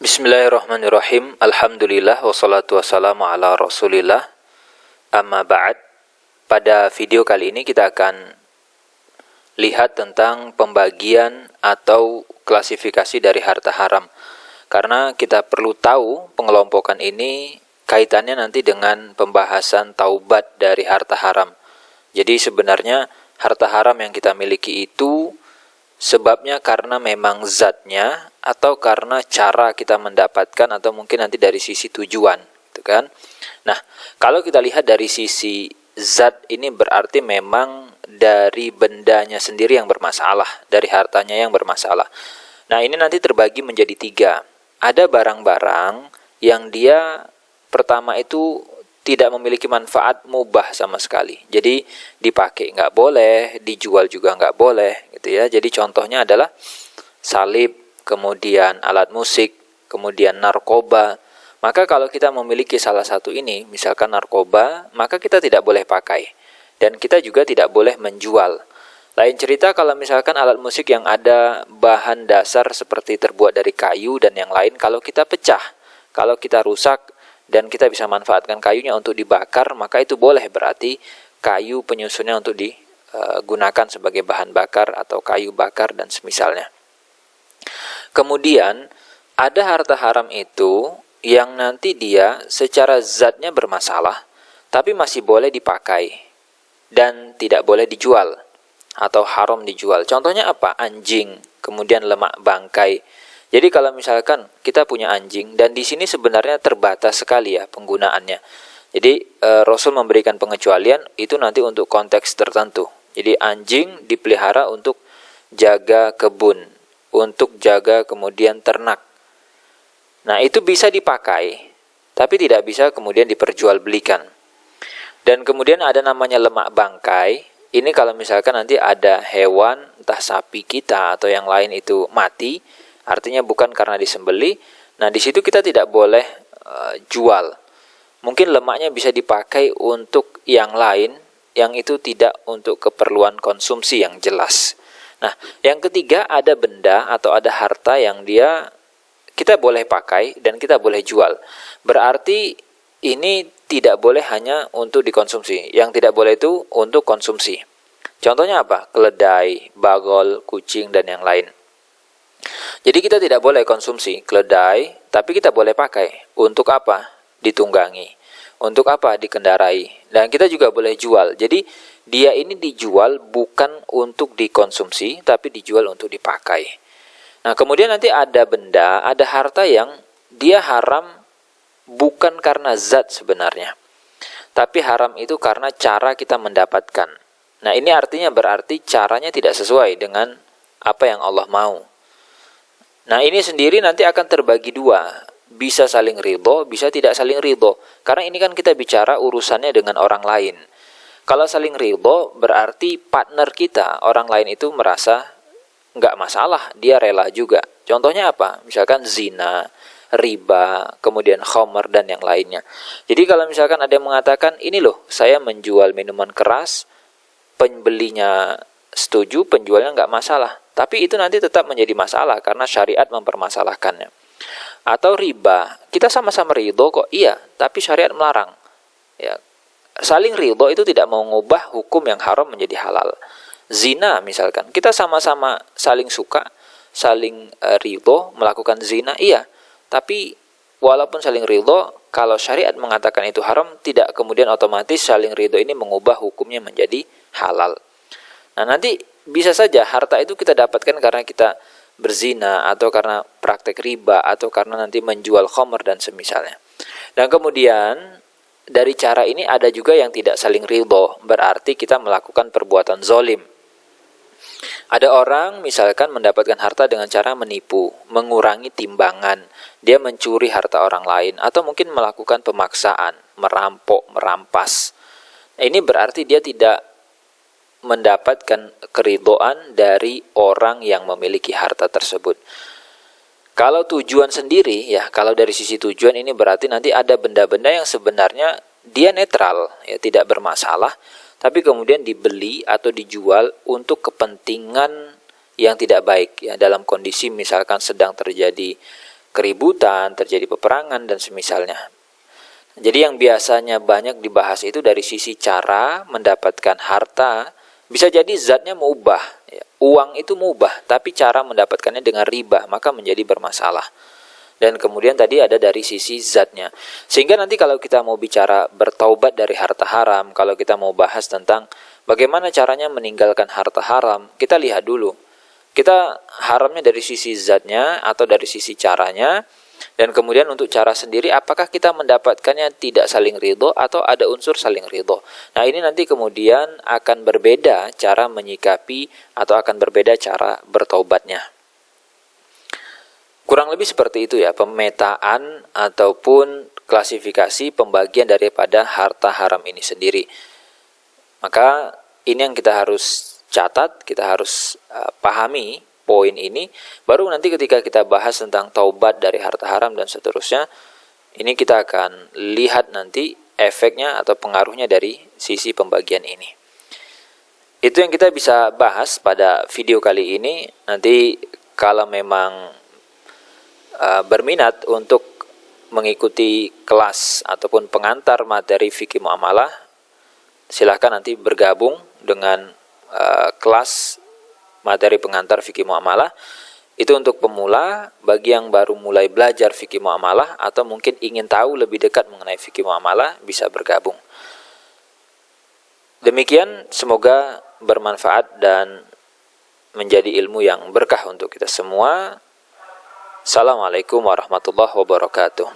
Bismillahirrahmanirrahim. Alhamdulillah wassalatu wassalamu ala Rasulillah. Amma ba'd. Pada video kali ini kita akan lihat tentang pembagian atau klasifikasi dari harta haram. Karena kita perlu tahu pengelompokan ini kaitannya nanti dengan pembahasan taubat dari harta haram. Jadi sebenarnya harta haram yang kita miliki itu sebabnya karena memang zatnya atau karena cara kita mendapatkan atau mungkin nanti dari sisi tujuan, gitu kan? Nah, kalau kita lihat dari sisi zat ini berarti memang dari bendanya sendiri yang bermasalah, dari hartanya yang bermasalah. Nah, ini nanti terbagi menjadi 3. Ada barang-barang yang dia pertama itu tidak memiliki manfaat mubah sama sekali. Jadi dipakai nggak boleh, dijual juga nggak boleh, gitu ya. Jadi contohnya adalah salib, kemudian alat musik, kemudian narkoba. Maka kalau kita memiliki salah satu ini, misalkan narkoba, maka kita tidak boleh pakai. Dan kita juga tidak boleh menjual. Lain cerita kalau misalkan alat musik yang ada bahan dasar seperti terbuat dari kayu dan yang lain, kalau kita pecah, kalau kita rusak, dan kita bisa manfaatkan kayunya untuk dibakar, maka itu boleh, berarti kayu penyusunnya untuk digunakan sebagai bahan bakar atau kayu bakar dan semisalnya. Kemudian ada harta haram itu yang nanti dia secara zatnya bermasalah, tapi masih boleh dipakai dan tidak boleh dijual atau haram dijual. Contohnya apa? Anjing, kemudian lemak bangkai. Jadi kalau misalkan kita punya anjing dan di sini sebenarnya terbatas sekali ya penggunaannya. Jadi Rasul memberikan pengecualian itu nanti untuk konteks tertentu. Jadi anjing dipelihara untuk jaga kebun, untuk jaga kemudian ternak. Nah, itu bisa dipakai, tapi tidak bisa kemudian diperjualbelikan. Dan kemudian ada namanya lemak bangkai. Ini kalau misalkan nanti ada hewan, entah sapi kita atau yang lain itu mati, artinya bukan karena disembeli. Nah, di situ kita tidak boleh jual. Mungkin lemaknya bisa dipakai untuk yang lain, yang itu tidak untuk keperluan konsumsi yang jelas. Nah, yang ketiga ada benda atau ada harta yang dia kita boleh pakai dan kita boleh jual. Berarti ini tidak boleh hanya untuk dikonsumsi. Yang tidak boleh itu untuk konsumsi. Contohnya apa? Keledai, bagol, kucing, dan yang lain. Jadi kita tidak boleh konsumsi keledai, tapi kita boleh pakai. Untuk apa? Ditunggangi. Untuk apa? Dikendarai. Dan kita juga boleh jual. Jadi dia ini dijual bukan untuk dikonsumsi, tapi dijual untuk dipakai. Nah, kemudian nanti ada benda, ada harta yang dia haram bukan karena zat sebenarnya. Tapi haram itu karena cara kita mendapatkan. Nah, ini artinya berarti caranya tidak sesuai dengan apa yang Allah mau. Nah, ini sendiri nanti akan terbagi 2. Bisa saling ridho, bisa tidak saling ridho. Karena ini kan kita bicara urusannya dengan orang lain. Kalau saling ridho, berarti partner kita, orang lain itu merasa nggak masalah, dia rela juga. Contohnya apa? Misalkan zina, riba, kemudian khamar, dan yang lainnya. Jadi kalau misalkan ada yang mengatakan, ini loh, saya menjual minuman keras, pembelinya setuju, penjualnya nggak masalah. Tapi itu nanti tetap menjadi masalah karena syariat mempermasalahkannya. Atau riba, kita sama-sama ridho kok, iya, tapi syariat melarang. Ya, saling ridho itu tidak mengubah hukum yang haram menjadi halal. Zina misalkan, kita sama-sama saling suka, saling ridho melakukan zina, iya, tapi walaupun saling ridho, kalau syariat mengatakan itu haram, tidak kemudian otomatis saling ridho ini mengubah hukumnya menjadi halal. Nah, nanti bisa saja harta itu kita dapatkan karena kita berzina, atau karena praktek riba, atau karena nanti menjual khamr dan semisalnya. Dan kemudian dari cara ini ada juga yang tidak saling ridho, berarti kita melakukan perbuatan zolim. Ada orang misalkan mendapatkan harta dengan cara menipu, mengurangi timbangan, dia mencuri harta orang lain, atau mungkin melakukan pemaksaan, merampok, merampas. Nah, ini berarti dia tidak mendapatkan keridhaan dari orang yang memiliki harta tersebut. Kalau tujuan sendiri, ya kalau dari sisi tujuan ini berarti nanti ada benda-benda yang sebenarnya dia netral, ya tidak bermasalah, tapi kemudian dibeli atau dijual untuk kepentingan yang tidak baik, ya dalam kondisi misalkan sedang terjadi keributan, terjadi peperangan, dan semisalnya. Jadi yang biasanya banyak dibahas itu dari sisi cara mendapatkan harta, bisa jadi zatnya mubah, ya. Uang itu mubah, tapi cara mendapatkannya dengan riba, maka menjadi bermasalah. Dan kemudian tadi ada dari sisi zatnya. Sehingga nanti kalau kita mau bicara bertaubat dari harta haram, kalau kita mau bahas tentang bagaimana caranya meninggalkan harta haram, kita lihat dulu. Kita haramnya dari sisi zatnya atau dari sisi caranya. Dan kemudian untuk cara sendiri, apakah kita mendapatkannya tidak saling ridho atau ada unsur saling ridho. Nah ini nanti kemudian akan berbeda cara menyikapi atau akan berbeda cara bertaubatnya. Kurang lebih seperti itu ya, pemetaan ataupun klasifikasi pembagian daripada harta haram ini sendiri. Maka ini yang kita harus catat, kita harus pahami poin ini, baru nanti ketika kita bahas tentang taubat dari harta haram dan seterusnya, ini kita akan lihat nanti efeknya atau pengaruhnya dari sisi pembagian ini. Itu yang kita bisa bahas pada video kali ini. Nanti kalau memang berminat untuk mengikuti kelas ataupun pengantar materi fikih muamalah, silahkan nanti bergabung dengan kelas materi pengantar fikih muamalah. Itu untuk pemula, bagi yang baru mulai belajar fikih muamalah atau mungkin ingin tahu lebih dekat mengenai fikih muamalah, bisa bergabung. Demikian, semoga bermanfaat dan menjadi ilmu yang berkah untuk kita semua. Assalamualaikum warahmatullahi wabarakatuh.